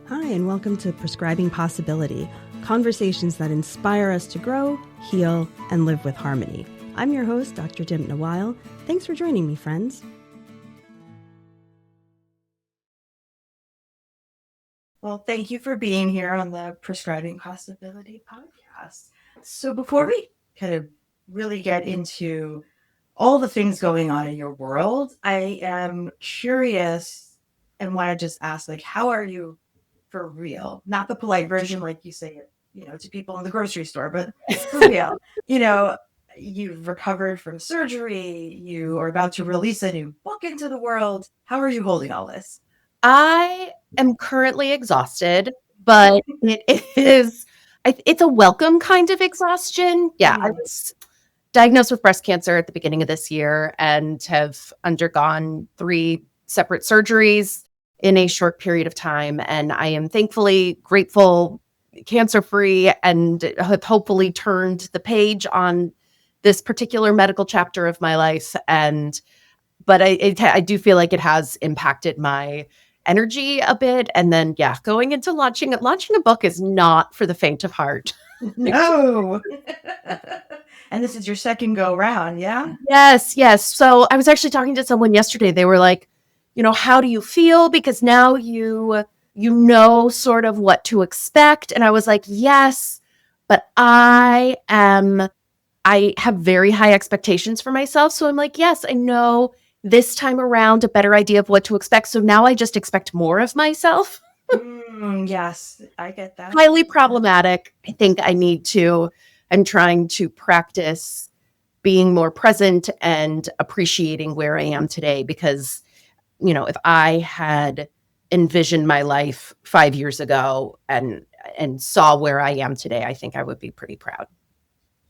Hi, and welcome to Prescribing Possibility, conversations that inspire us to grow, heal, and live with harmony. I'm your host, Dr. Dympna Weil. Thanks for joining me, friends. Well, thank you for being here on the Prescribing Possibility podcast. So before we kind of really get into all the things going on in your world, I am curious and want to just ask, like, how are you for real? Not the polite version, like you say it, to people in the grocery store, but for real. You know, you've recovered from surgery, you are about to release a new book into the world. How are you holding all this? I am currently exhausted, but it's a welcome kind of exhaustion. Yeah, I was diagnosed with breast cancer at the beginning of this year and have undergone 3 separate surgeries in a short period of time. And I am thankfully grateful, cancer-free, and have hopefully turned the page on this particular medical chapter of my life. But I do feel like it has impacted my energy a bit. And then, going into launching a book is not for the faint of heart. No. And this is your second go round, yeah? Yes. So I was actually talking to someone yesterday. They were like, how do you feel? Because now you know sort of what to expect. And I was like, yes, but I have very high expectations for myself. So I'm like, yes, I know this time around a better idea of what to expect. So now I just expect more of myself. Yes, I get that. Highly problematic. I think I'm trying to practice being more present and appreciating where I am today, because, if I had envisioned my life 5 years ago and saw where I am today, I think I would be pretty proud.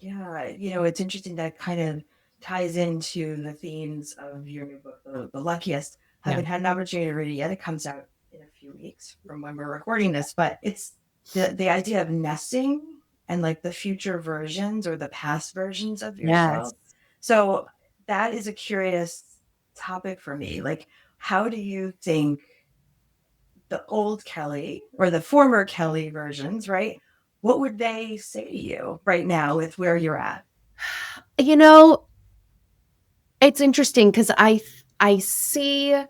Yeah, it's interesting that kind of ties into the themes of your new book, The Luckiest. Haven't had an opportunity to read it yet. It comes out in a few weeks from when we're recording this, but it's the idea of nesting and like the future versions or the past versions of yourself. Yes. So that is a curious topic for me. Like, how do you think the old Kelly or the former Kelly versions, right? What would they say to you right now with where you're at? It's interesting because I see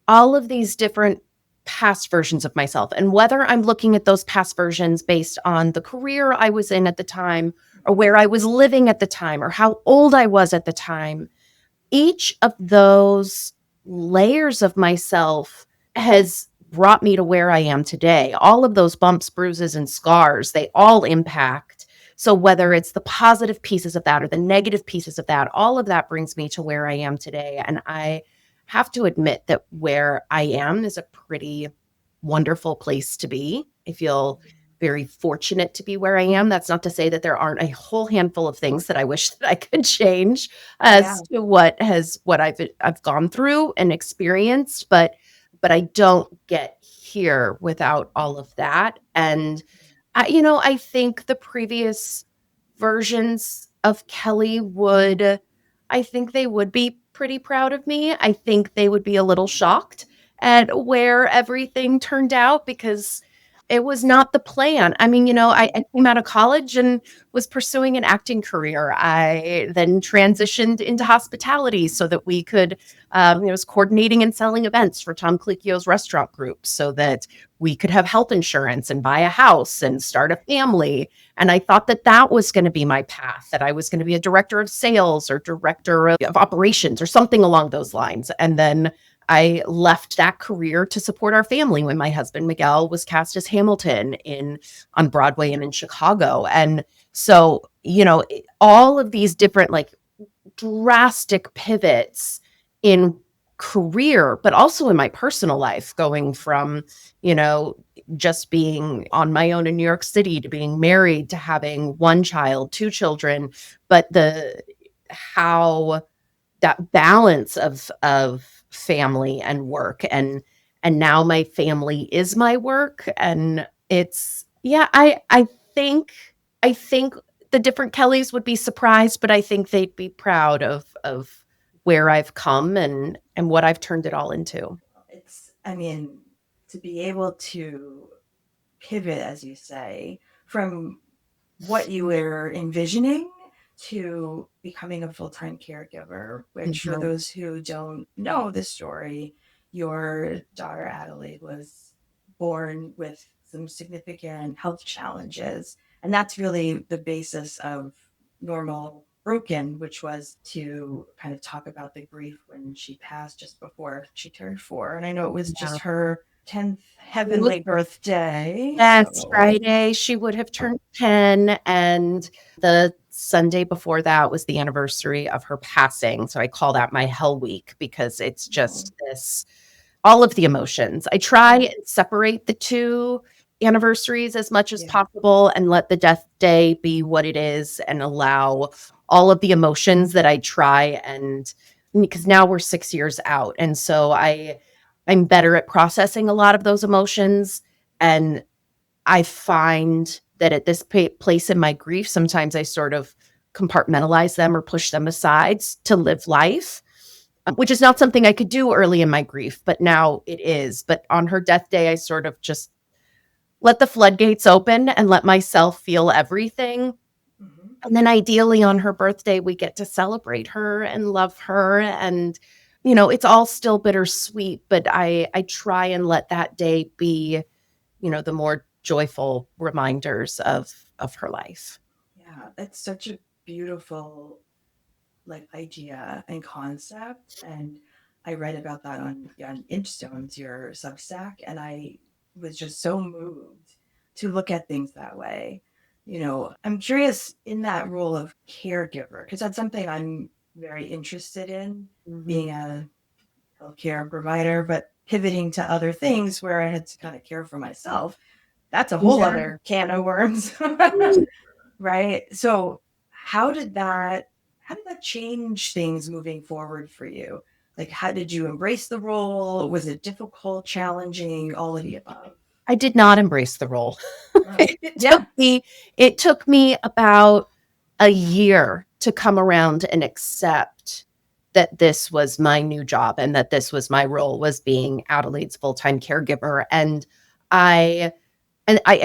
all of these different past versions of myself, and whether I'm looking at those past versions based on the career I was in at the time, or where I was living at the time, or how old I was at the time, each of those layers of myself has brought me to where I am today. All of those bumps, bruises, and scars, they all impact. So whether it's the positive pieces of that or the negative pieces of that, all of that brings me to where I am today. And I have to admit that where I am is a pretty wonderful place to be. I feel very fortunate to be where I am. That's not to say that there aren't a whole handful of things that I wish that I could change as to what I've gone through and experienced, but I don't get here without all of that. And I think the previous versions of Kelly I think they would be pretty proud of me. I think they would be a little shocked at where everything turned out, because it was not the plan. I mean, I came out of college and was pursuing an acting career. I then transitioned into hospitality so that we could, was coordinating and selling events for Tom Colicchio's restaurant group so that we could have health insurance and buy a house and start a family. And I thought that that was going to be my path, that I was going to be a director of sales or director of operations or something along those lines. And then I left that career to support our family when my husband, Miguel, was cast as Hamilton on Broadway and in Chicago. And so, all of these different like drastic pivots in career, but also in my personal life, going from, just being on my own in New York City to being married to having 1 child, 2 children, but how that balance of family and work, and now my family is my work. And it's, I think the different Kellys would be surprised, but I think they'd be proud of where I've come and what I've turned it all into. I mean, to be able to pivot, as you say, from what you were envisioning to becoming a full-time caregiver, which for Mhm. those who don't know the story, your daughter Adelaide was born with some significant health challenges. And that's really the basis of Normal Broken, which was to kind of talk about the grief when she passed just before she turned 4. And I know it was Yeah. just her 10th heavenly birthday. Yes, So Friday, she would have turned 10, and the Sunday before that was the anniversary of her passing. So I call that my hell week because it's just this all of the emotions. I try yeah, and separate the two anniversaries as much as yeah. possible and let the death day be what it is and allow all of the emotions that I try, and because now we're 6 years out, and so I'm better at processing a lot of those emotions, and I find that at this place in my grief, sometimes I sort of compartmentalize them or push them aside to live life, which is not something I could do early in my grief, but now it is. But on her death day, I sort of just let the floodgates open and let myself feel everything. Mhm. And then ideally on her birthday, we get to celebrate her and love her. And, it's all still bittersweet, but I try and let that day be, the more joyful reminders of her life. Yeah, that's such a beautiful idea and concept. And I read about that on Inchstones, your Substack, and I was just so moved to look at things that way. I'm curious in that role of caregiver, because that's something I'm very interested in, Mhm. being a healthcare provider, but pivoting to other things where I had to kind of care for myself. That's a whole Yeah. other can of worms. Right? So how did that change things moving forward for you? Like, how did you embrace the role? Was it difficult, challenging, all of the above? I did not embrace the role. Oh, It took yeah. me it took me about a year to come around and accept that this was my new job and that this was my role, was being Adelaide's full-time caregiver. And I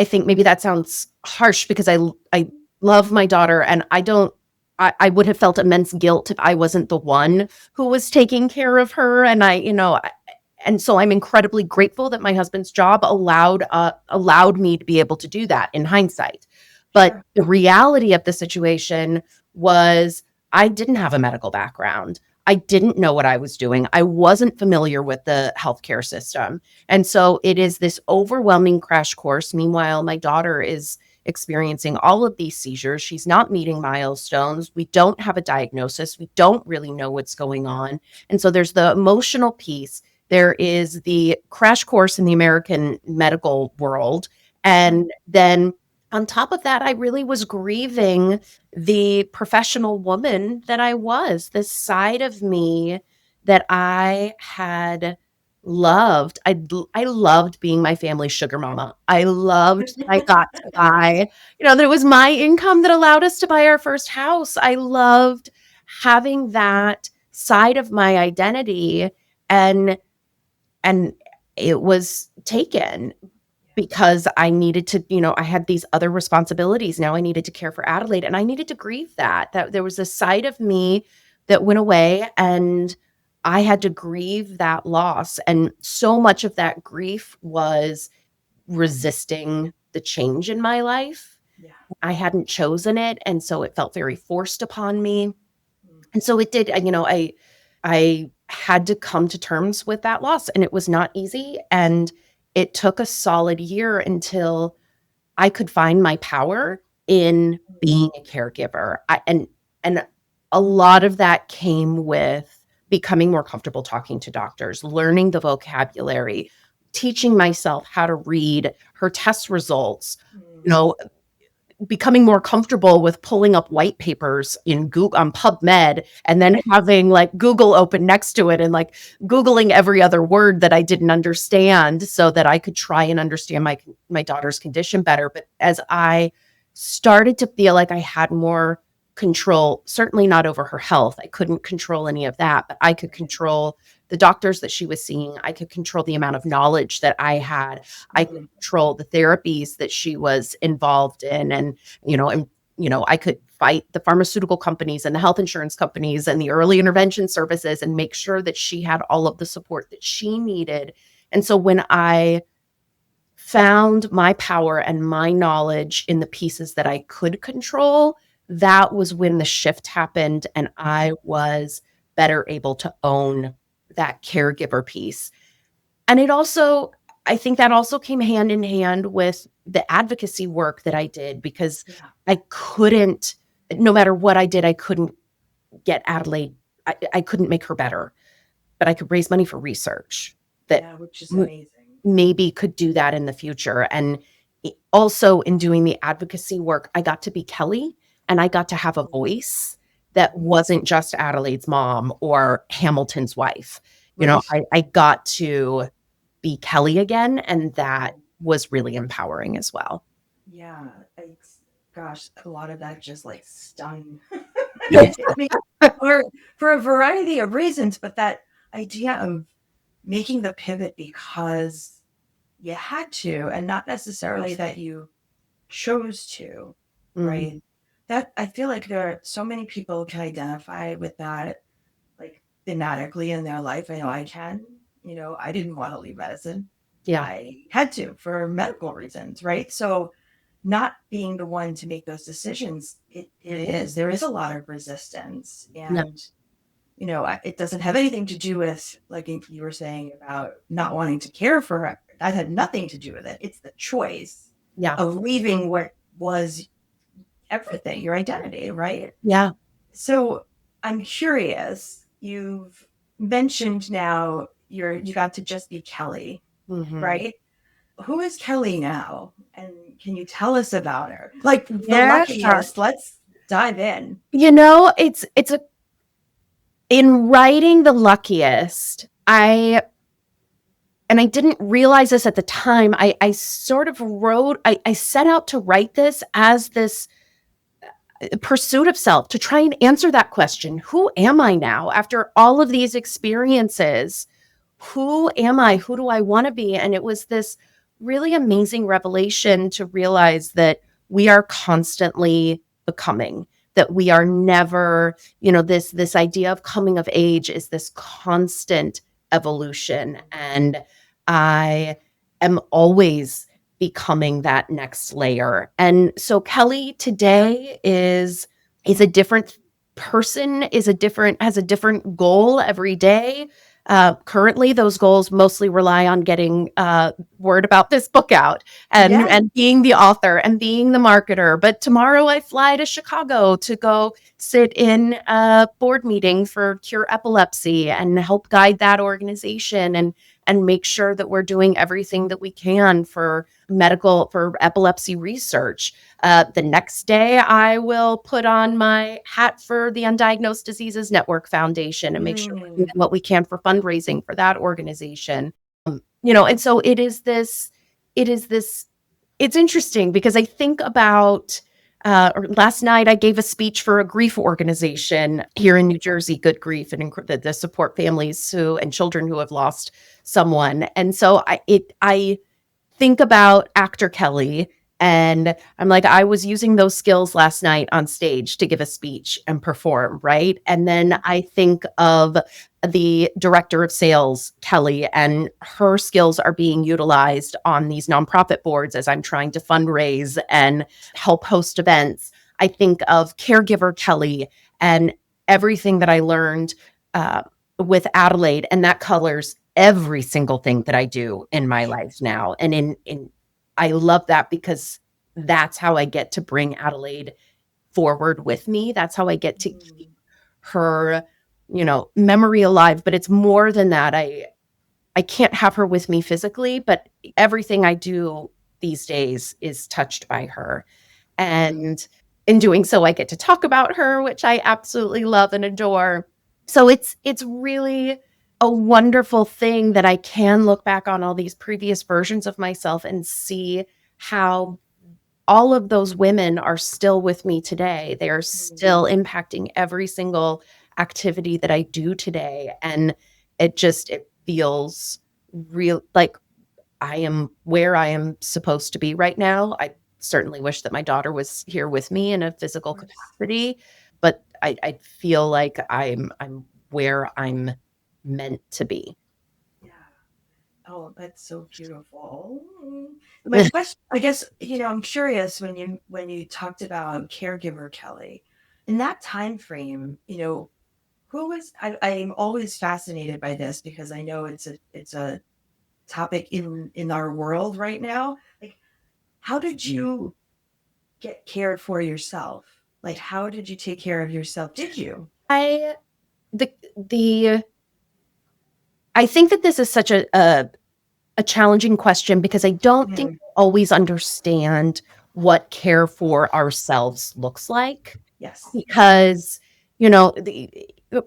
think maybe that sounds harsh because I love my daughter, and I would have felt immense guilt if I wasn't the one who was taking care of her. And so I'm incredibly grateful that my husband's job allowed me to be able to do that in hindsight. But Sure. the reality of the situation was I didn't have a medical background. I didn't know what I was doing. I wasn't familiar with the healthcare system. And so it is this overwhelming crash course. Meanwhile, my daughter is experiencing all of these seizures. She's not meeting milestones. We don't have a diagnosis. We don't really know what's going on. And so there's the emotional piece. There is the crash course in the American medical world. And then on top of that, I really was grieving the professional woman that I was, this side of me that I had loved. I loved being my family's sugar mama. I loved that I got to buy, that it was my income that allowed us to buy our first house. I loved having that side of my identity, and and it was taken because I needed to, I had these other responsibilities. Now I needed to care for Adelaide, and I needed to grieve that there was a side of me that went away, and I had to grieve that loss. And so much of that grief was resisting the change in my life. Yeah. I hadn't chosen it. And so it felt very forced upon me. Mm. And so it did, I had to come to terms with that loss, and it was not easy. And it took a solid year until I could find my power in being a caregiver. And a lot of that came with becoming more comfortable talking to doctors, learning the vocabulary, teaching myself how to read her test results, you Mm. know, becoming more comfortable with pulling up white papers in Google on PubMed, and then Right. having like Google open next to it and like Googling every other word that I didn't understand so that I could try and understand my daughter's condition better. But as I started to feel like I had more control, certainly not over her health, I couldn't control any of that, but I could control the the doctors that she was seeing. I could control the amount of knowledge that I had. I could control the therapies that she was involved in. And, I could fight the pharmaceutical companies and the health insurance companies and the early intervention services and make sure that she had all of the support that she needed. And so when I found my power and my knowledge in the pieces that I could control, that was when the shift happened and I was better able to own that caregiver piece. And I think that also came hand in hand with the advocacy work that I did, because I couldn't, no matter what I did, I couldn't get Adelaide. I couldn't make her better, but I could raise money for research that which is amazing. Maybe could do that in the future. And also in doing the advocacy work, I got to be Kelly, and I got to have a voice that wasn't just Adelaide's mom or Hamilton's wife. I got to be Kelly again, and that was really empowering as well. Yeah. Gosh, a lot of that just like stung Yes. me for a variety of reasons, but that idea of making the pivot because you had to, and not necessarily that you chose to, right? That I feel like there are so many people can identify with that, like thematically in their life. I know I can. I didn't want to leave medicine. Yeah. I had to for medical reasons, right? So not being the one to make those decisions, there is a lot of resistance. And it doesn't have anything to do with, like you were saying, about not wanting to care for her. That had nothing to do with it. It's the choice of leaving what was everything, your identity, right? Yeah. So I'm curious, you've mentioned now you got to just be Kelly, right? Who is Kelly now? And can you tell us about her? Like the Luckiest, let's dive in. In writing The Luckiest, I didn't realize this at the time. I sort of wrote, I set out to write this as this pursuit of self, to try and answer that question. Who am I now after all of these experiences? Who am I? Who do I want to be? And it was this really amazing revelation to realize that we are constantly becoming, that we are never, this idea of coming of age is this constant evolution. And I am always becoming that next layer. And so Kelly today is a different person, has a different goal every day. Currently, those goals mostly rely on getting word about this book out and being the author and being the marketer. But tomorrow I fly to Chicago to go sit in a board meeting for Cure Epilepsy and help guide that organization and make sure that we're doing everything that we can for epilepsy research. The next day, I will put on my hat for the Undiagnosed Diseases Network Foundation and make sure we're doing what we can for fundraising for that organization. And so it's interesting because I think about, last night I gave a speech for a grief organization here in New Jersey, Good Grief, and that support families and children who have lost someone. And so I think about actor Kelly, and I'm like, I was using those skills last night on stage to give a speech and perform, right? And then I think of the director of sales, Kelly, and her skills are being utilized on these nonprofit boards as I'm trying to fundraise and help host events. I think of caregiver Kelly and everything that I learned with Adelaide, and that colors every single thing that I do in my life now. And I love that because that's how I get to bring Adelaide forward with me. That's how I get to keep her, memory alive. But it's more than that. I can't have her with me physically, but everything I do these days is touched by her. And in doing so, I get to talk about her, which I absolutely love and adore. So it's really a wonderful thing that I can look back on all these previous versions of myself and see how all of those women are still with me today. They are still impacting every single activity that I do today. And it feels real, like I am where I am supposed to be right now. I certainly wish that my daughter was here with me in a physical capacity, but I feel like I'm where I'm meant to be. Yeah. Oh, that's so beautiful. My question, I guess, I'm curious when you talked about caregiver, Kelly, in that time frame, who was I'm always fascinated by this because I know it's a topic in our world right now. Like, how did you get cared for yourself? Like, how did you take care of yourself? Did you? I the I think that this is such a challenging question because I don't think Mhm. we always understand what care for ourselves looks like. Yes. Because,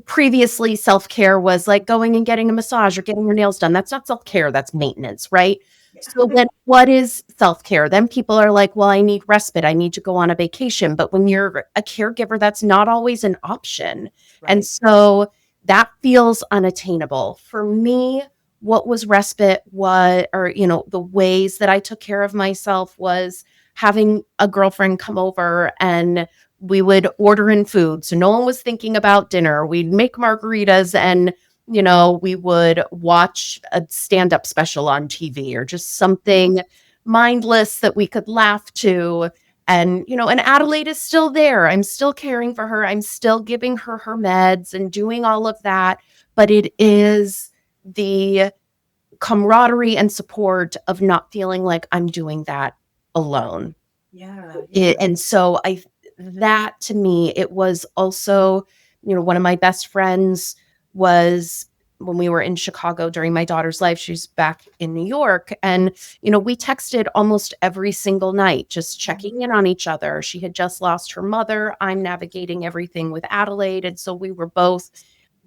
previously self-care was like going and getting a massage or getting your nails done. That's not self-care, that's maintenance, right? So Yeah. then what is self-care? Then people are like, well, I need respite. I need to go on a vacation. But when you're a caregiver, that's not always an option. And Right. so that feels unattainable. For me, what was respite the ways that I took care of myself was having a girlfriend come over and we would order in food. So no one was thinking about dinner. We'd make margaritas and, we would watch a stand-up special on TV or just something mindless that we could laugh to. And Adelaide is still there. I'm still caring for her. I'm still giving her her meds and doing all of that. But it is the camaraderie and support of not feeling like I'm doing that alone. Yeah. Yeah. And so that to me, it was also, one of my best friends was when we were in Chicago during my daughter's life, she's back in New York. And, we texted almost every single night, just checking in on each other. She had just lost her mother. I'm navigating everything with Adelaide. And so we were both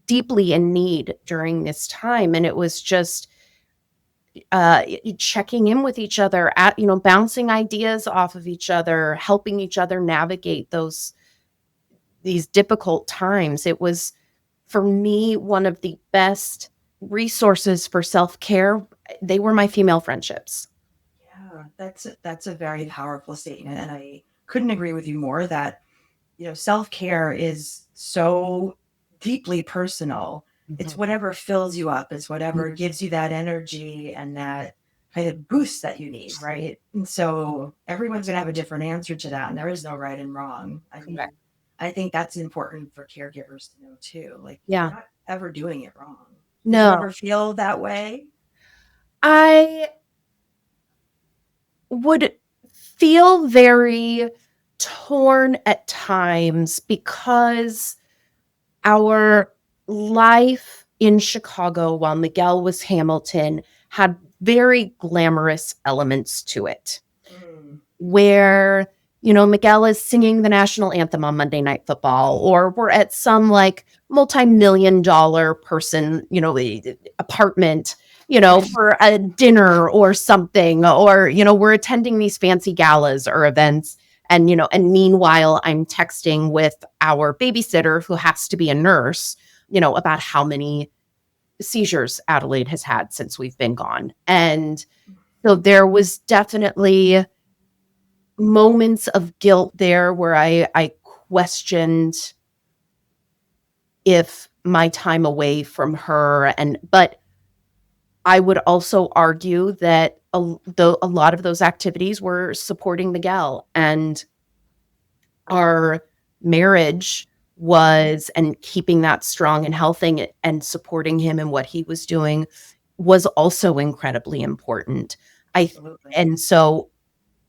deeply in need during this time. And it was just, checking in with each other bouncing ideas off of each other, helping each other navigate these difficult times. It was, for me, one of the best resources for self-care. They were my female friendships. Yeah. That's a very powerful statement. And I couldn't agree with you more that, self-care is so deeply personal. It's Mhm. whatever fills you up. It's whatever gives you that energy and that kind of boost that you need, right? And so everyone's going to have a different answer to that. And there is no right and wrong. I Correct. mean, I think that's important for caregivers to know too. Like, you're Yeah. not ever doing it wrong. Did you No, ever feel that way? I would feel very torn at times because our life in Chicago while Miguel was Hamilton had very glamorous elements to it, Mm, where, Miguel is singing the national anthem on Monday Night Football, or we're at some like multi-million dollar person, apartment, right. for a dinner or something, or, we're attending these fancy galas or events. And meanwhile, I'm texting with our babysitter who has to be a nurse, about how many seizures Adelaide has had since we've been gone. And so there was definitely moments of guilt there where I questioned if my time away from her, but I would also argue that a lot of those activities were supporting Miguel, and our marriage was, and keeping that strong and healthy and supporting him in what he was doing was also incredibly important. I Absolutely. and so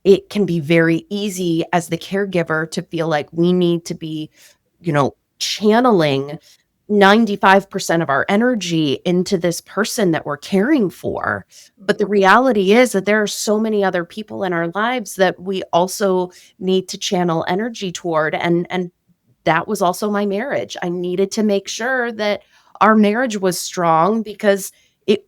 it can be very easy as the caregiver to feel like we need to be, channeling 95% of our energy into this person that we're caring for. But the Mhm. reality is that there are so many other people in our lives that we also need to channel energy toward. And that was also my marriage. I needed to make sure that our marriage was strong because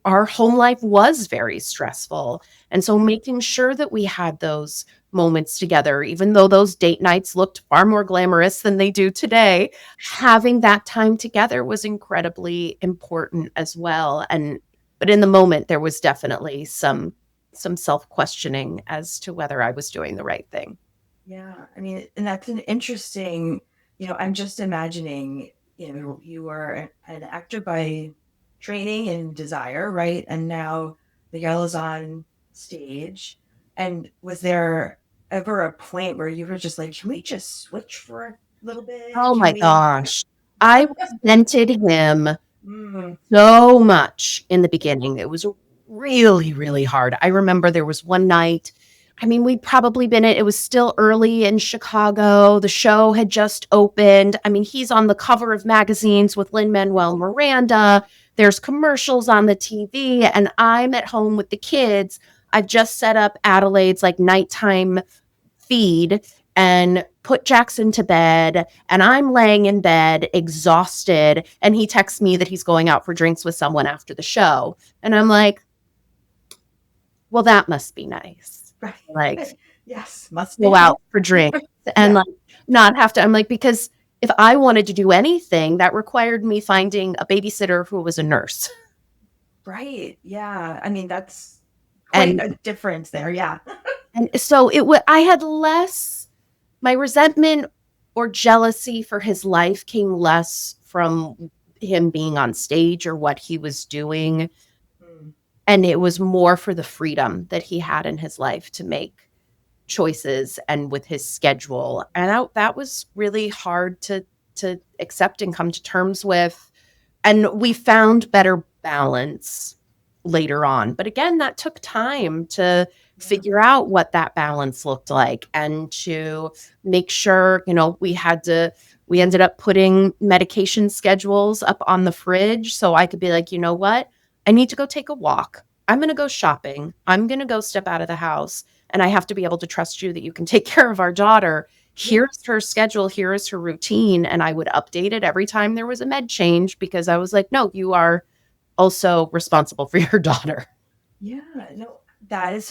our home life was very stressful. And so Yeah. making sure that we had those moments together, even though those date nights looked far more glamorous than they do today. Having that time together was incredibly important as well. But in the moment, there was definitely some self-questioning as to whether I was doing the right thing. Yeah, I mean, and that's an interesting, I'm just imagining, you are an actor by training and desire, right? And now Miguel is on stage. And was there ever a point where you were just like, can we just switch for a little bit? Oh Can my we? gosh. I resented him Mm, so much in the beginning. It was really, really hard. I remember there was one night, I mean, we'd probably been it was still early in Chicago. The show had just opened. I mean, he's on the cover of magazines with Lin-Manuel Miranda. There's commercials on the TV, and I'm at home with the kids. I've just set up Adelaide's like nighttime feed and put Jackson to bed, and I'm laying in bed exhausted, and he texts me that he's going out for drinks with someone after the show, and I'm like, well, that must be nice, right. like Yes, must go be. out for drinks and Yeah, like not have to. I'm like, because if I wanted to do anything, that required me finding a babysitter who was a nurse. right. Yeah. I mean, that's quite and a difference there. Yeah. and so I had less, my resentment or jealousy for his life came less from him being on stage or what he was doing. Mm, And it was more for the freedom that he had in his life to make choices and with his schedule. And that was really hard to accept and come to terms with. And we found better balance later on. But again, that took time to yeah. figure out what that balance looked like and to make sure, we ended up putting medication schedules up on the fridge so I could be like, you know what? I need to go take a walk. I'm going to go shopping. I'm going to go step out of the house. And I have to be able to trust you that you can take care of our daughter. Yeah. Here's her schedule, here is her routine. And I would update it every time there was a med change because I was like, no, you are also responsible for your daughter. Yeah, no, that is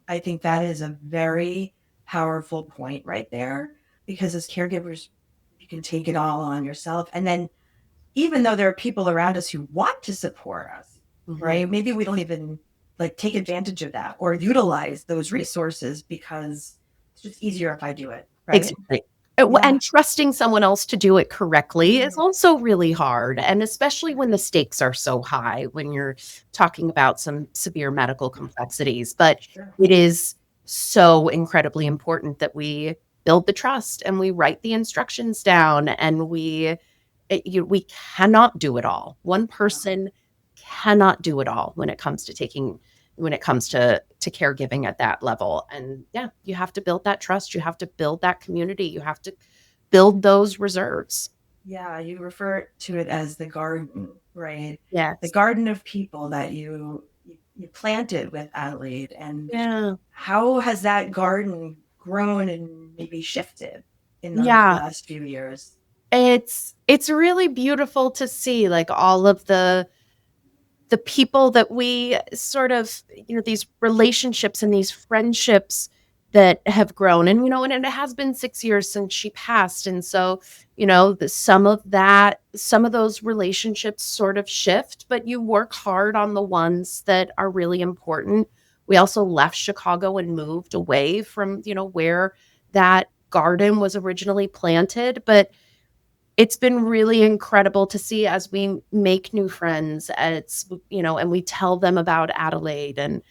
I think that is a very powerful point right there because as caregivers, you can take it all on yourself. And then even though there are people around us who want to support us, Mhm. right? Maybe we don't even like take advantage of that or utilize those resources because it's just easier if I do it, right? Exactly. Yeah. And trusting someone else to do it correctly is Mm, also really hard. And especially when the stakes are so high, when you're talking about some severe medical complexities. But sure. it is so incredibly important that we build the trust and we write the instructions down and we cannot do it all. One No. person cannot do it all when it comes to caregiving at that level. And yeah, you have to build that trust, you have to build that community, you have to build those reserves. Yeah, you refer to it as the garden, right? The Yes. garden of people that you planted with Adelaide. And Yeah. how has that garden grown and maybe shifted in the Yeah. last few years? It's really beautiful to see like all of the people that we sort of, these relationships and these friendships that have grown. And, and it has been 6 years since she passed. And so, some of those relationships sort of shift, but you work hard on the ones that are really important. We also left Chicago and moved away from, where that garden was originally planted. But it's been really incredible to see as we make new friends. And we tell them about Adelaide. And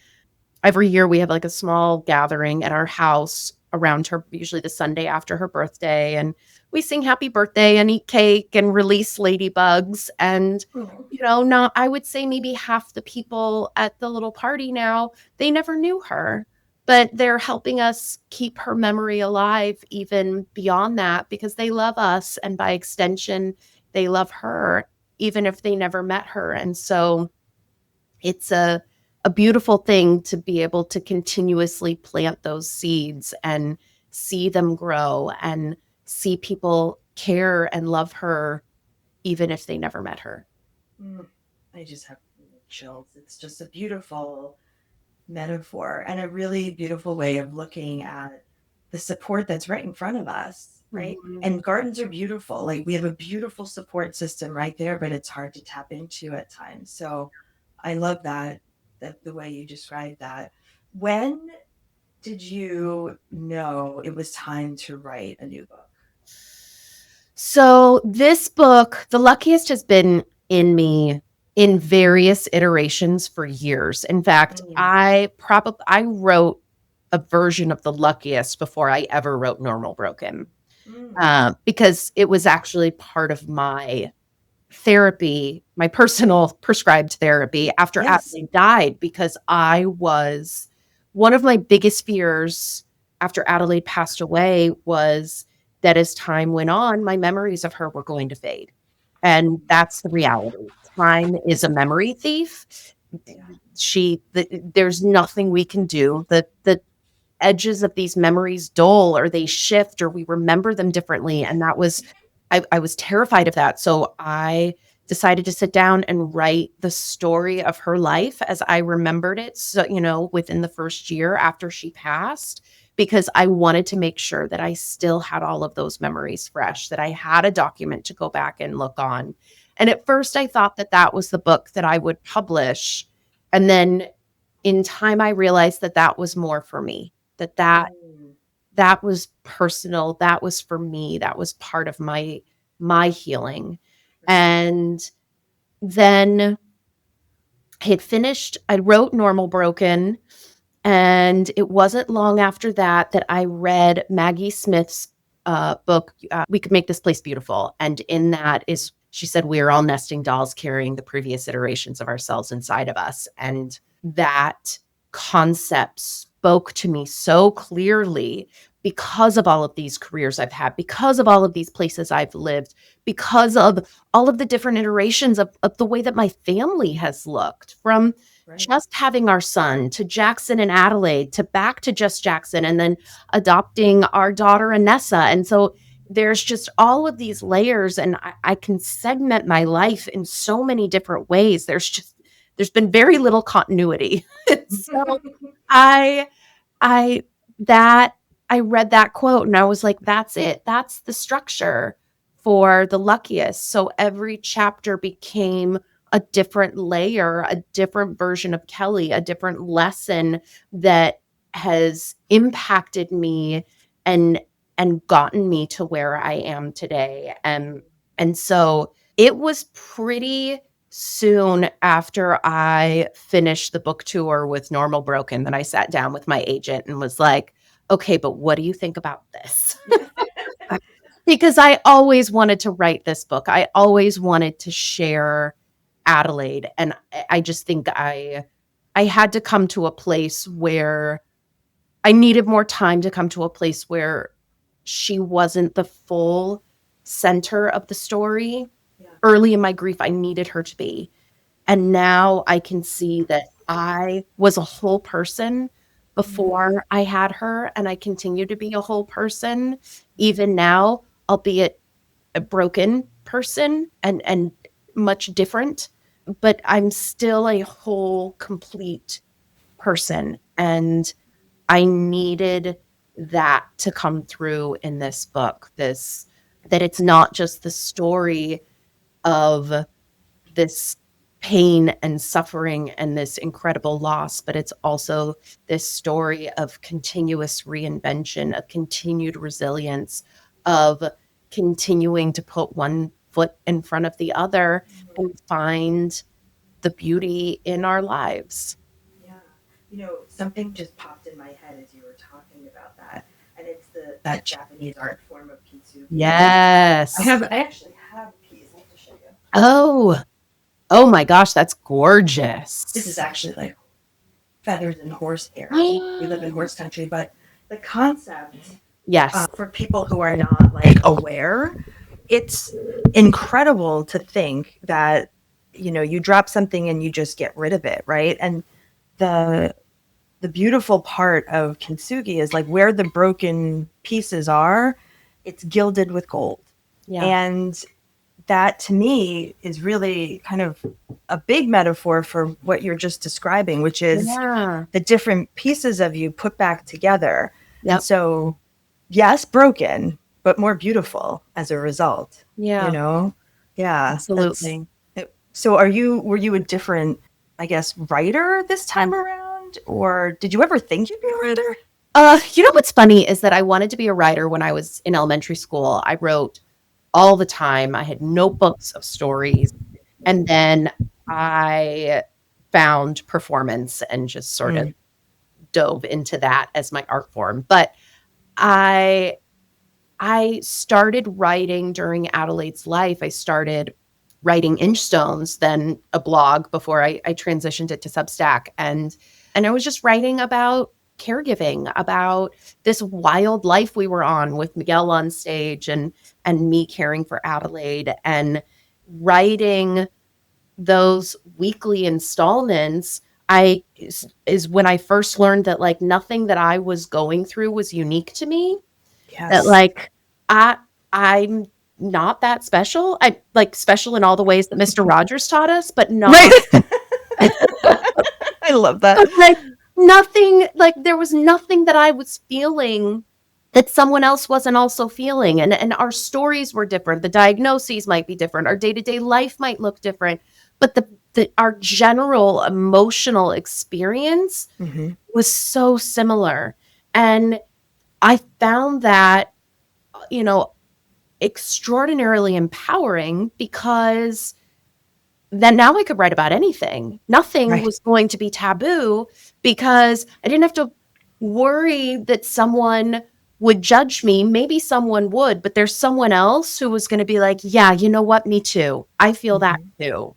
every year we have like a small gathering at our house around her, usually the Sunday after her birthday. And we sing happy birthday and eat cake and release ladybugs. And, Oh, not, I would say maybe half the people at the little party now, they never knew her, but they're helping us keep her memory alive even beyond that because they love us. And by extension, they love her, even if they never met her. And so it's a beautiful thing to be able to continuously plant those seeds and see them grow and see people care and love her, even if they never met her. mm, I just have chills. It's just a beautiful metaphor and a really beautiful way of looking at the support that's right in front of us, right? Mhm. And gardens are beautiful. Like we have a beautiful support system right there, but it's hard to tap into at times. So I love that the way you described that. When did you know it was time to write a new book? So this book, The Luckiest, has been in me in various iterations for years. In fact, I wrote a version of The Luckiest before I ever wrote Normal Broken, because it was actually part of my therapy, my personal prescribed therapy after Yes. Adelaide died, because I was one of my biggest fears after Adelaide passed away was that as time went on, my memories of her were going to fade. And that's the reality. Time is a memory thief. There's nothing we can do. The edges of these memories dull, or they shift, or we remember them differently. And that was, I was terrified of that. So I decided to sit down and write the story of her life as I remembered it. So, within the first year after she passed, because I wanted to make sure that I still had all of those memories fresh, that I had a document to go back and look on. And at first I thought that that was the book that I would publish. And then in time, I realized that that was more for me, that was personal. That was for me. That was part of my healing. And then I had finished, I wrote Normal Broken, and it wasn't long after that I read Maggie Smith's book, We Could Make This Place Beautiful. And in that she said, we are all nesting dolls carrying the previous iterations of ourselves inside of us. And that concept spoke to me so clearly because of all of these careers I've had, because of all of these places I've lived, because of all of the different iterations of the way that my family has looked, from just having our son to Jackson and Adelaide to back to just Jackson, and then adopting our daughter Anessa. And so there's just all of these layers, and I can segment my life in so many different ways. There's been very little continuity. So I read that quote and I was like, that's it. That's the structure for The Luckiest. So every chapter became a different layer, a different version of Kelly, a different lesson that has impacted me and gotten me to where I am today. And so it was pretty soon after I finished the book tour with Normal Broken that I sat down with my agent and was like, okay, but what do you think about this? Because I always wanted to write this book. I always wanted to share Adelaide. And I just think I had to come to a place where I needed more time to come to a place where she wasn't the full center of the story. Early in my grief, I needed her to be. And now I can see that I was a whole person before I had her, and I continue to be a whole person even now, albeit a broken person and much different, but I'm still a whole, complete person. And I needed that to come through in this book, that it's not just the story of this pain and suffering and this incredible loss, but it's also this story of continuous reinvention, of continued resilience, of continuing to put one foot in front of the other and find the beauty in our lives. Yeah. Something just popped in my head as you were talking about that. And it's that Japanese art form of kintsugi. Yes. I actually have a piece. I have to show you. Oh my gosh, that's gorgeous. This is actually like feathers and horsehair. We live in horse country, but the concept, yes, for people who are not like aware, it's incredible to think that you drop something and you just get rid of it, right? And the beautiful part of kintsugi is like where the broken pieces are, it's gilded with gold. Yeah. And that to me is really kind of a big metaphor for what you're just describing, which is the different pieces of you put back together. Yep. And so yes, broken, but more beautiful as a result. Yeah, You know? Yeah. absolutely. So were you a different, I guess, writer this time around? Or did you ever think you'd be a writer? What's funny is that I wanted to be a writer when I was in elementary school. I wrote all the time. I had notebooks of stories. And then I found performance and just sort of dove into that as my art form. But I I started writing during Adelaide's life. I started writing Inchstones, then a blog before I transitioned it to Substack. And I was just writing about caregiving, about this wild life we were on with Miguel on stage and me caring for Adelaide, and writing those weekly installments. Is when I first learned that like nothing that I was going through was unique to me, that Yes. like I I'm not that special. I like special in all the ways that Mr. Rogers taught us, but not Right. I love that. like nothing, like there was nothing that I was feeling that someone else wasn't also feeling. And our stories were different. The diagnoses might be different. Our day-to-day life might look different, but the our general emotional experience Hmm. was so similar. And I found that, you know, extraordinarily empowering, because then now I could write about anything. Nothing Right. was going to be taboo, because I didn't have to worry that someone would judge me. Maybe someone would, but there's someone else who was going to be like, yeah, you know what? Me too. I feel that Hmm. too.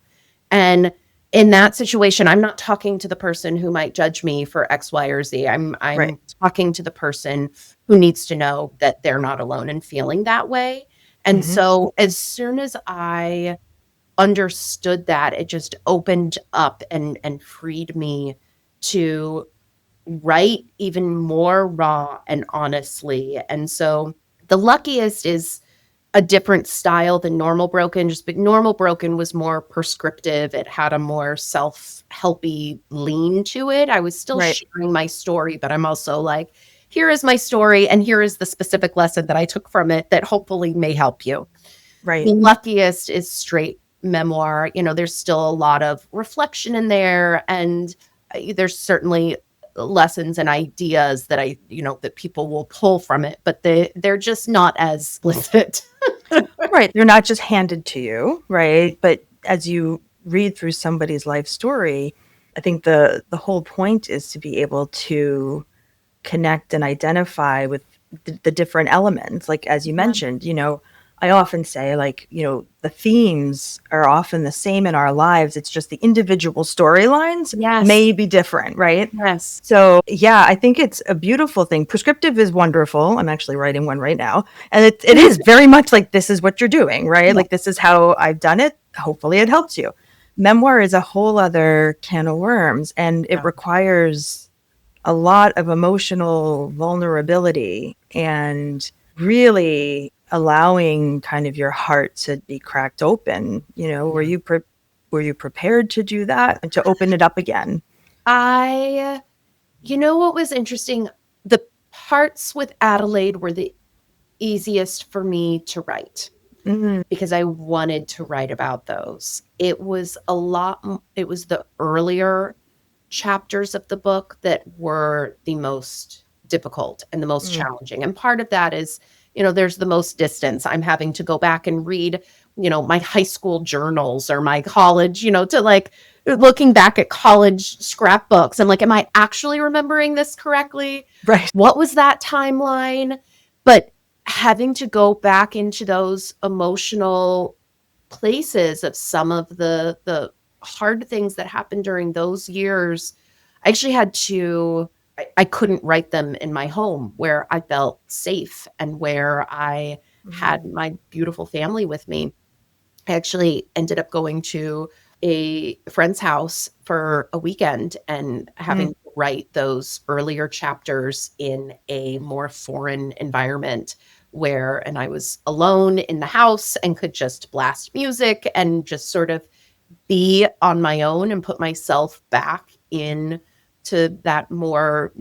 And in that situation, I'm not talking to the person who might judge me for X, Y, or Z. Right. I'm talking to the person who needs to know that they're not alone in feeling that way. And Hmm. so as soon as I understood that, it just opened up and freed me to write even more raw and honestly. And so the luckiest is a different style than Normal Broken. Just but Normal Broken was more prescriptive. It had a more self-helpy lean to it. I was still Right. sharing my story, but I'm also like, here is my story and here is the specific lesson that I took from it that hopefully may help you. The Right. luckiest is straight memoir. There's still a lot of reflection in there, and there's certainly lessons and ideas that that people will pull from it, but they're just not as explicit. Right. They're not just handed to you, right? But as you read through somebody's life story, I think the whole point is to be able to connect and identify with the different elements. Like as you Yeah. mentioned, I often say like, the themes are often the same in our lives. It's just the individual storylines Yes. may be different, right? Yes. So yeah, I think it's a beautiful thing. Prescriptive is wonderful. I'm actually writing one right now. And it is very much like this is what you're doing, right? Yeah. Like this is how I've done it. Hopefully it helps you. Memoir is a whole other can of worms, and it requires a lot of emotional vulnerability and really allowing kind of your heart to be cracked open. Were you prepared to do that and to open it up again? I what was interesting? The parts with Adelaide were the easiest for me to write, Mhm. because I wanted to write about those. It was it was the earlier chapters of the book that were the most difficult and the most Mm. challenging. And part of that is, there's the most distance. I'm having to go back and read, my high school journals or my college, to like looking back at college scrapbooks. I'm like, am I actually remembering this correctly? Right. What was that timeline? But having to go back into those emotional places of some of the hard things that happened during those years, I actually had to I couldn't write them in my home where I felt safe and where I had Mm. my beautiful family with me. I actually ended up going to a friend's house for a weekend and having Mm. to write those earlier chapters in a more foreign environment, and I was alone in the house and could just blast music and just sort of be on my own and put myself back in to that more,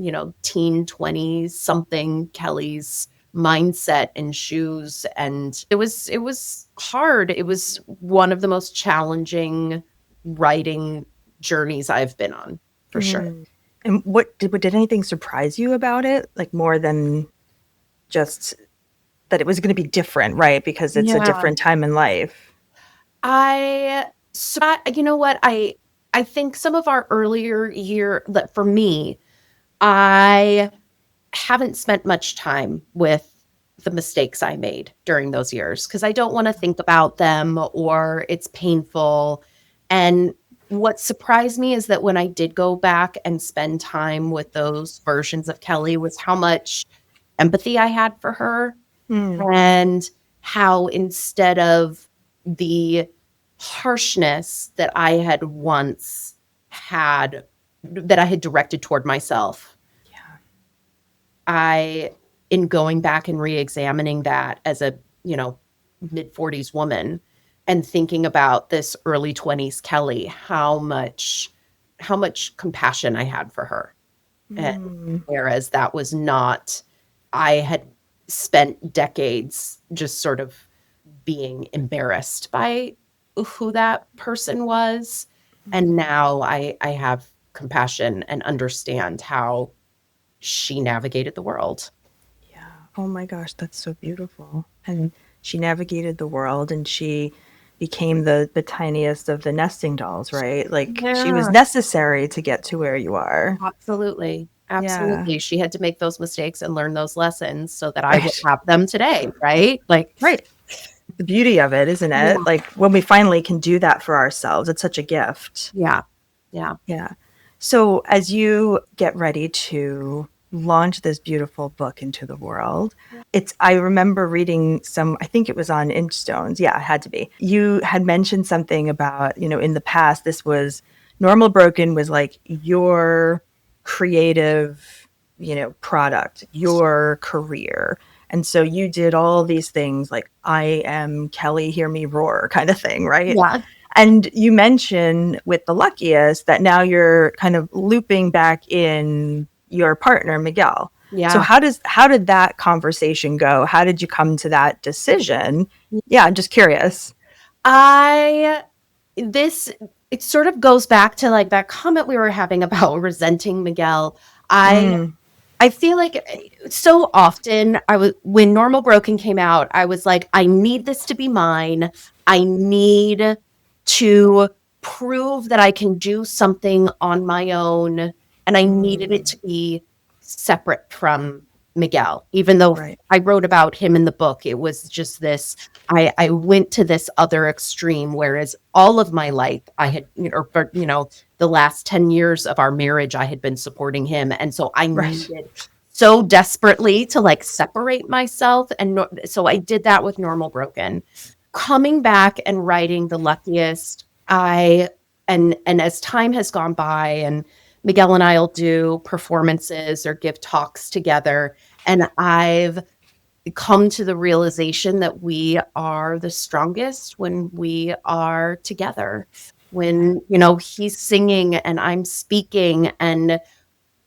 teen 20s something Kelly's mindset and shoes. And it was hard. It was one of the most challenging writing journeys I've been on, for sure. And did anything surprise you about it? Like more than just that it was going to be different, right? Because it's a different time in life. You know what? I think some of our earlier for me, I haven't spent much time with the mistakes I made during those years because I don't want to think about them or it's painful. And what surprised me is that when I did go back and spend time with those versions of Kelly was how much empathy I had for her and how instead of the harshness that I had once had, that I had directed toward myself, in going back and re-examining that as a, mid-40s woman and thinking about this early 20s Kelly, how much compassion I had for her. And whereas that was not, I had spent decades just sort of being embarrassed by who that person was. And now I have compassion and understand how she navigated the world. Yeah. Oh my gosh, that's so beautiful. And she navigated the world and she became the tiniest of the nesting dolls, right? Like she was necessary to get to where you are. Absolutely. Yeah. She had to make those mistakes and learn those lessons so that I would have them today, right? Right. The beauty of it, isn't it? Yeah. Like when we finally can do that for ourselves, it's such a gift. Yeah. So as you get ready to launch this beautiful book into the world, I remember reading I think it was on Inchstones. Yeah, it had to be. You had mentioned something about, in the past, this was Normal Broken was like your creative, product, your career. And so you did all these things like, I am Kelly, hear me roar kind of thing, right? Yeah. And you mentioned with the Luckiest that now you're kind of looping back in your partner, Miguel. Yeah. So how did that conversation go? How did you come to that decision? Yeah, I'm just curious. It sort of goes back to like that comment we were having about resenting Miguel. I feel like so often when Normal Broken came out, I was like, I need this to be mine. I need to prove that I can do something on my own. And I needed it to be separate from Miguel, even though I wrote about him in the book. It was just this, I went to this other extreme, whereas all of my life I had, the last 10 years of our marriage, I had been supporting him. And so I needed so desperately to like separate myself. And so I did that with Normal Broken. Coming back and writing The Luckiest, and as time has gone by and Miguel and I'll do performances or give talks together. And I've come to the realization that we are the strongest when we are together. When, he's singing and I'm speaking and,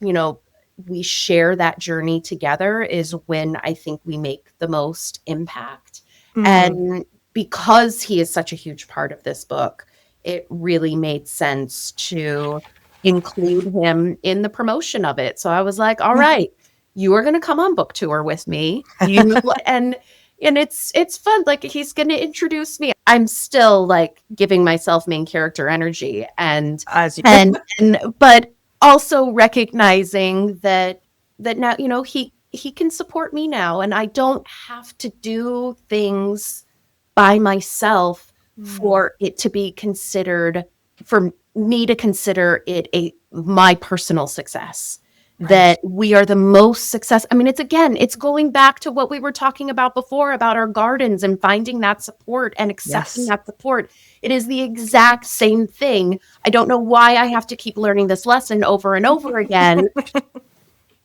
we share that journey together is when I think we make the most impact. And because he is such a huge part of this book, it really made sense to include him in the promotion of it. So I was like, all right, you are going to come on book tour with me. And it's fun. Like he's going to introduce me. I'm still like giving myself main character energy but also recognizing that now, he can support me now and I don't have to do things by myself for it to be considered, for me to consider it my personal success. That we are the most success. I mean, it's going back to what we were talking about before about our gardens and finding that support and accepting that support. It is the exact same thing. I don't know why I have to keep learning this lesson over and over again.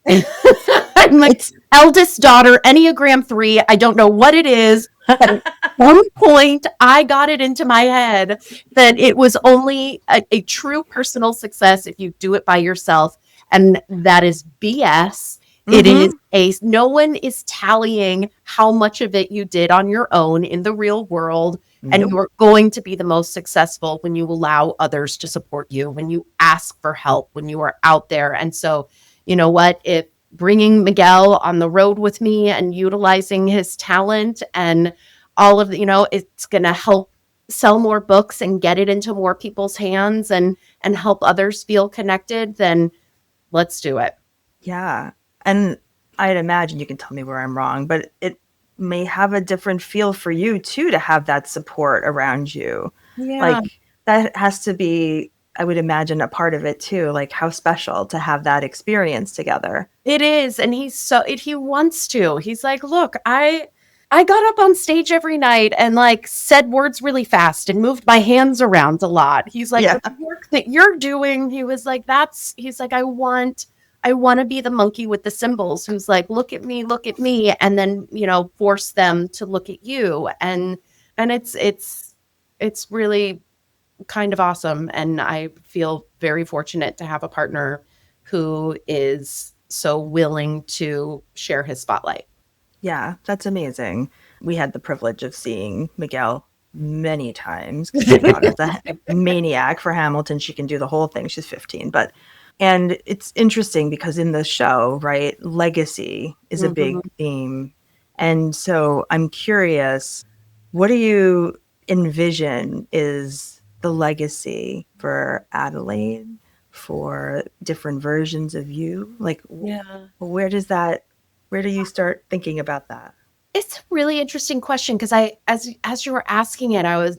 I'm my eldest daughter, Enneagram 3. I don't know what it is. But at some point, I got it into my head that it was only a true personal success if you do it by yourself. And that is BS. It is Mm-hmm. no one is tallying how much of it you did on your own in the real world. And Nope. you're going to be the most successful when you allow others to support you, when you ask for help, when you are out there. And so, you know what? If bringing Miguel on the road with me and utilizing his talent and all of the, it's going to help sell more books and get it into more people's hands and help others feel connected, then let's do it. Yeah. And I'd imagine you can tell me where I'm wrong, but it may have a different feel for you too to have that support around you. Yeah. Like that has to be, I would imagine, a part of it too. Like how special to have that experience together. It is. And he wants to. He's like, look, I got up on stage every night and like said words really fast and moved my hands around a lot. He's like, Yeah. but the work that you're doing, he was like, he's like, I want to be the monkey with the cymbals who's like, look at me, and then, force them to look at you. And it's really kind of awesome. And I feel very fortunate to have a partner who is so willing to share his spotlight. Yeah, that's amazing. We had the privilege of seeing Miguel many times because my daughter's a maniac for Hamilton. She can do the whole thing. She's 15, and it's interesting because in the show, right, legacy is a big Mhm. theme. And so I'm curious, what do you envision is the legacy for Adelaide, for different versions of you? Like, Yeah. where do you start thinking about that? It's a really interesting question because as you were asking it, I was,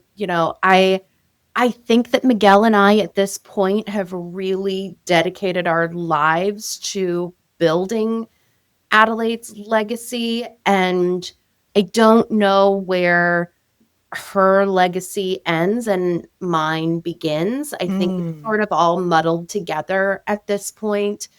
I think that Miguel and I at this point have really dedicated our lives to building Adelaide's legacy. And I don't know where her legacy ends and mine begins. I think it's Mm, sort of all muddled together at this point.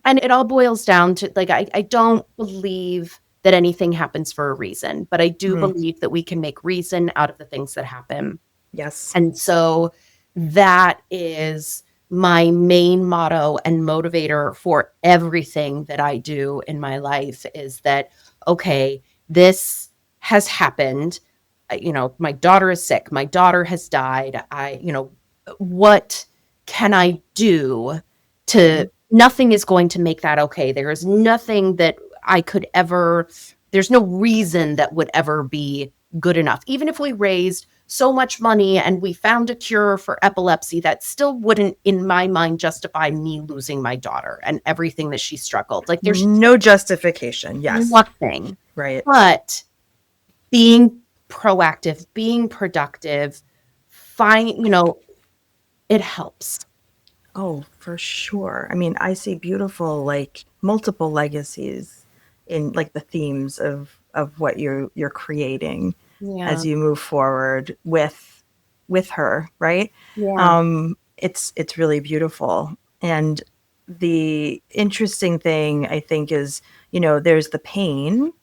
And it all boils down to like, I don't believe that anything happens for a reason, but I do mm, believe that we can make reason out of the things that happen. yes. And so that is my main motto and motivator for everything that I do in my life is that, okay, this has happened. My daughter is sick. My daughter has died. What can I do Hmm. nothing is going to make that okay. There is nothing that I could ever, there's no reason that would ever be good enough. Even if we raised so much money and we found a cure for epilepsy, that still wouldn't, in my mind, justify me losing my daughter and everything that she struggled. Like there's No justification. Yes. nothing. Right. But being proactive, being productive, it helps. Oh, for sure. I mean, I see beautiful, like multiple legacies in like the themes of what you're creating Yeah. as you move forward with her, right? Yeah. It's really beautiful. And the interesting thing I think is, there's the pain,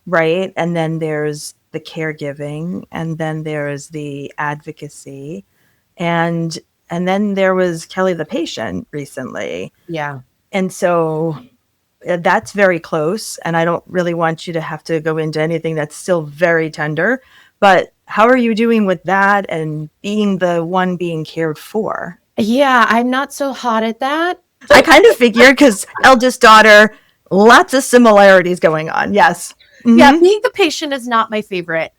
right? And then there's the caregiving, and then there's the advocacy, and then there was Kelly the patient recently. Yeah. And so that's very close, and I don't really want you to have to go into anything that's still very tender, but how are you doing with that and being the one being cared for? Yeah, I'm not so hot at that. I kind of figured, because eldest daughter, lots of similarities going on. Yes. Yeah, Hmm. being the patient is not my favorite.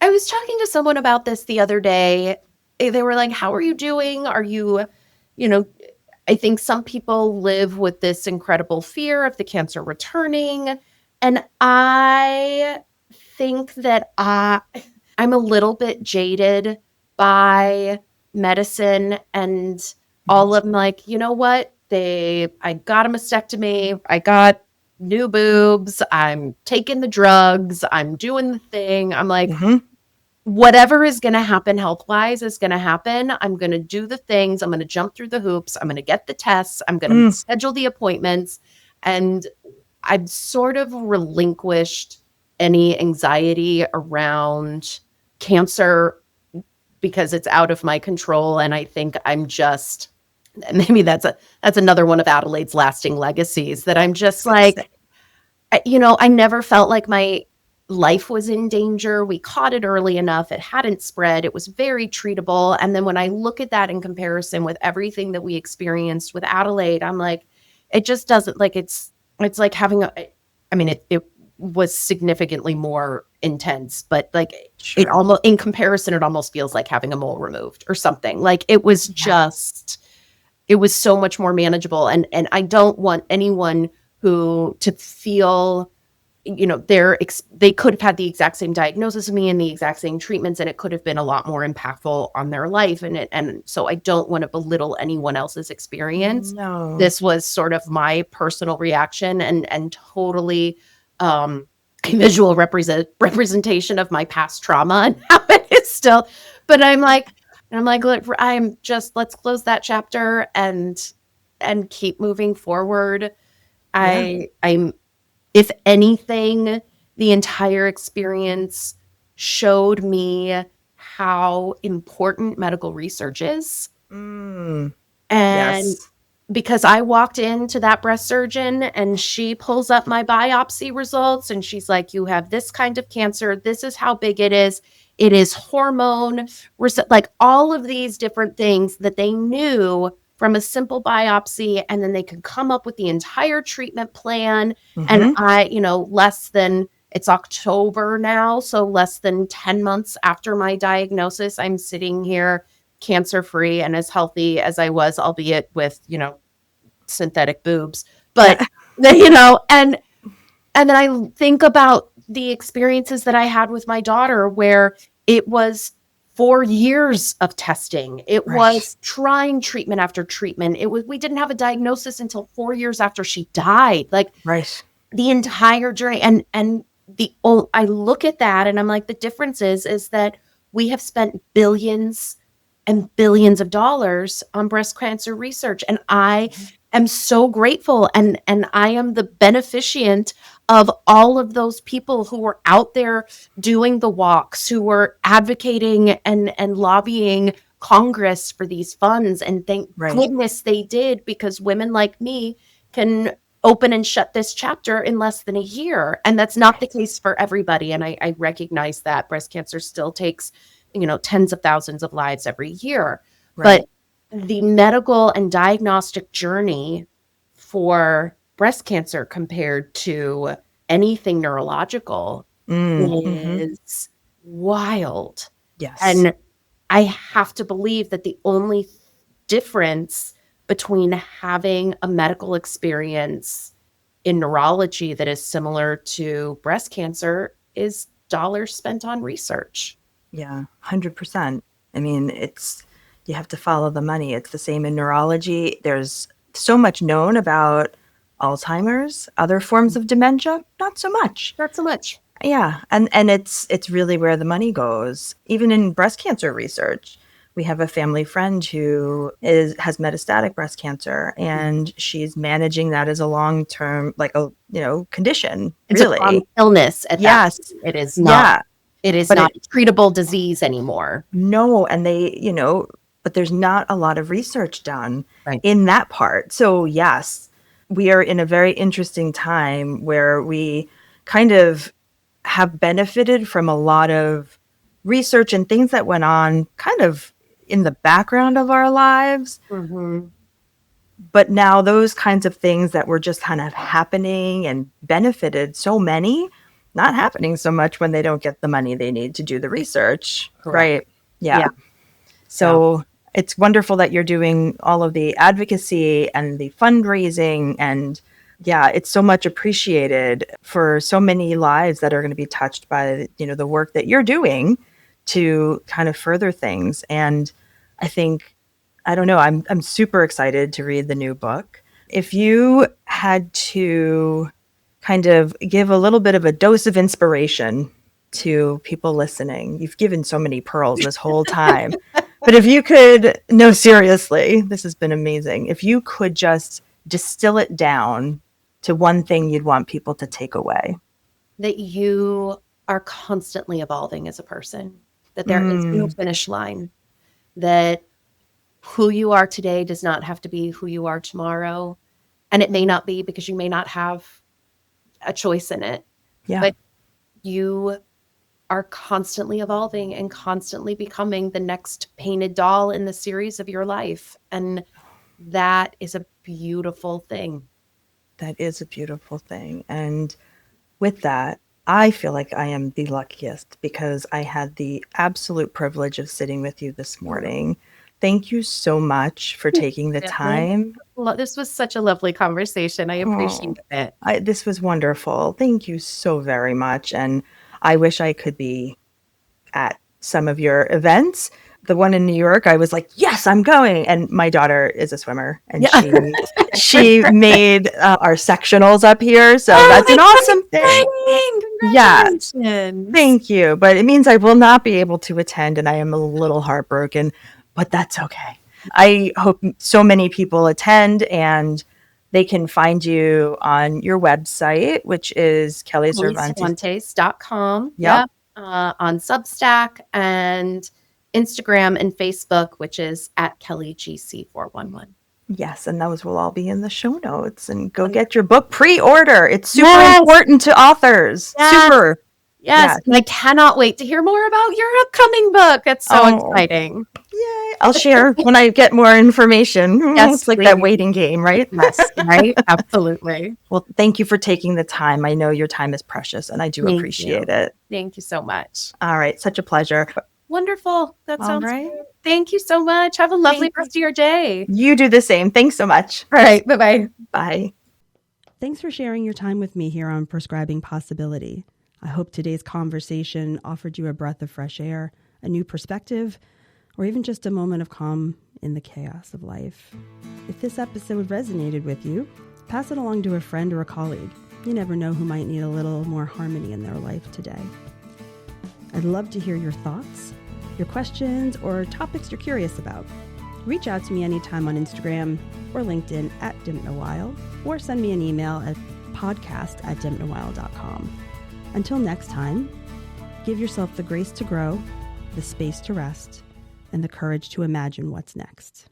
I was talking to someone about this the other day. They were like, "How are you doing? Are you, you know, I think some people live with this incredible fear of the cancer returning. And I think that I'm a little bit jaded by medicine and all of them like, you know what? I got a mastectomy. I got new boobs. I'm taking the drugs. I'm doing the thing. I'm like, Hmm. whatever is going to happen health wise is going to happen. I'm going to do the things. I'm going to jump through the hoops. I'm going to get the tests. I'm going to Mm. schedule the appointments. And I've sort of relinquished any anxiety around cancer because it's out of my control. And I think I'm just maybe that's another one of Adelaide's lasting legacies, that I'm just like, I never felt like my life was in danger. We caught it early enough. It hadn't spread. It was very treatable. And then when I look at that in comparison with everything that we experienced with Adelaide, I'm like, it just doesn't, like, it's like having it was significantly more intense, but like Sure. it almost, in comparison, it almost feels like having a mole removed or something. Like it was just, it was so much more manageable. And I don't want anyone who to feel, they could have had the exact same diagnosis as me and the exact same treatments, and it could have been a lot more impactful on their life. And so I don't want to belittle anyone else's experience. No. This was sort of my personal reaction and totally visual representation of my past trauma and how it is still. But I'm like, look, let's close that chapter and keep moving forward. Yeah. I'm, if anything, the entire experience showed me how important medical research is. Mm. And Yes. because I walked into that breast surgeon and she pulls up my biopsy results and she's like, you have this kind of cancer. This is how big it is. It is hormone, like all of these different things that they knew from a simple biopsy. And then they could come up with the entire treatment plan. And it's October now. So less than 10 months after my diagnosis, I'm sitting here cancer-free and as healthy as I was, albeit with, synthetic boobs. But, and then I think about the experiences that I had with my daughter where it was 4 years of testing. It was trying treatment after treatment. We didn't have a diagnosis until 4 years after she died. Like the entire journey. And I look at that and I'm like, the difference is that we have spent billions and billions of dollars on breast cancer research. And I am so grateful. And I am the beneficient of all of those people who were out there doing the walks, who were advocating and lobbying Congress for these funds. And thank goodness they did, because women like me can open and shut this chapter in less than a year. And that's not the case for everybody. And I recognize that breast cancer still takes tens of thousands of lives every year. But the medical and diagnostic journey for breast cancer compared to anything neurological is wild. Yes. And I have to believe that the only difference between having a medical experience in neurology that is similar to breast cancer is dollars spent on research. Yeah, 100%. I mean, you have to follow the money. It's the same in neurology. There's so much known about Alzheimer's, other forms of dementia, not so much. Not so much. Yeah, and it's really where the money goes. Even in breast cancer research, we have a family friend who has metastatic breast cancer, and she's managing that as a long-term, like a condition. It's really a chronic illness. Yes, it is not. Yeah. It is not a treatable disease anymore. No, and but there's not a lot of research done in that part. So yes, we are in a very interesting time where we kind of have benefited from a lot of research and things that went on kind of in the background of our lives. Mm-hmm. But now those kinds of things that were just kind of happening and benefited so many, not happening so much when they don't get the money they need to do the research. Correct. Right. Yeah. So it's wonderful that you're doing all of the advocacy and the fundraising, and it's so much appreciated for so many lives that are going to be touched by, the work that you're doing to kind of further things. And I think, I don't know, I'm super excited to read the new book. If you had to kind of give a little bit of a dose of inspiration to people listening, you've given so many pearls this whole time, but if you could, no, seriously, this has been amazing. If you could just distill it down to one thing you'd want people to take away. That you are constantly evolving as a person, that there is no finish line, that who you are today does not have to be who you are tomorrow. And it may not be, because you may not have a choice in it. Yeah. But you are constantly evolving and constantly becoming the next painted doll in the series of your life. And that is a beautiful thing. That is a beautiful thing. And with that, I feel like I am the luckiest because I had the absolute privilege of sitting with you this morning. Thank you so much for taking the time. This was such a lovely conversation. I appreciate it. This was wonderful. Thank you so very much. And I wish I could be at some of your events. The one in New York, I was like, yes, I'm going. And my daughter is a swimmer, and she made our sectionals up here. So that's an awesome thing. Yeah, thank you. But it means I will not be able to attend, and I am a little heartbroken, but that's okay. I hope so many people attend, and they can find you on your website, which is Kelly Cervantes. kellycervantes.com. Yep. On Substack and Instagram and Facebook, which is at KellyGC411. Yes, and those will all be in the show notes. And go get your book pre-order. It's super important to authors. Super. Yes. And I cannot wait to hear more about your upcoming book. It's so exciting. Yay. I'll share when I get more information. It's like that waiting game, right? Yes, right? Absolutely. Well, thank you for taking the time. I know your time is precious, and I do appreciate it. Thank you so much. All right. Such a pleasure. Wonderful. That sounds great. Thank you so much. Have a lovely rest of your day. You do the same. Thanks so much. All right. Bye-bye. Bye. Thanks for sharing your time with me here on Prescribing Possibility. I hope today's conversation offered you a breath of fresh air, a new perspective, or even just a moment of calm in the chaos of life. If this episode resonated with you, pass it along to a friend or a colleague. You never know who might need a little more harmony in their life today. I'd love to hear your thoughts, your questions, or topics you're curious about. Reach out to me anytime on Instagram or LinkedIn at Dympna Weil, or send me an email at podcast@dympnaweil.com. Until next time, give yourself the grace to grow, the space to rest, and the courage to imagine what's next.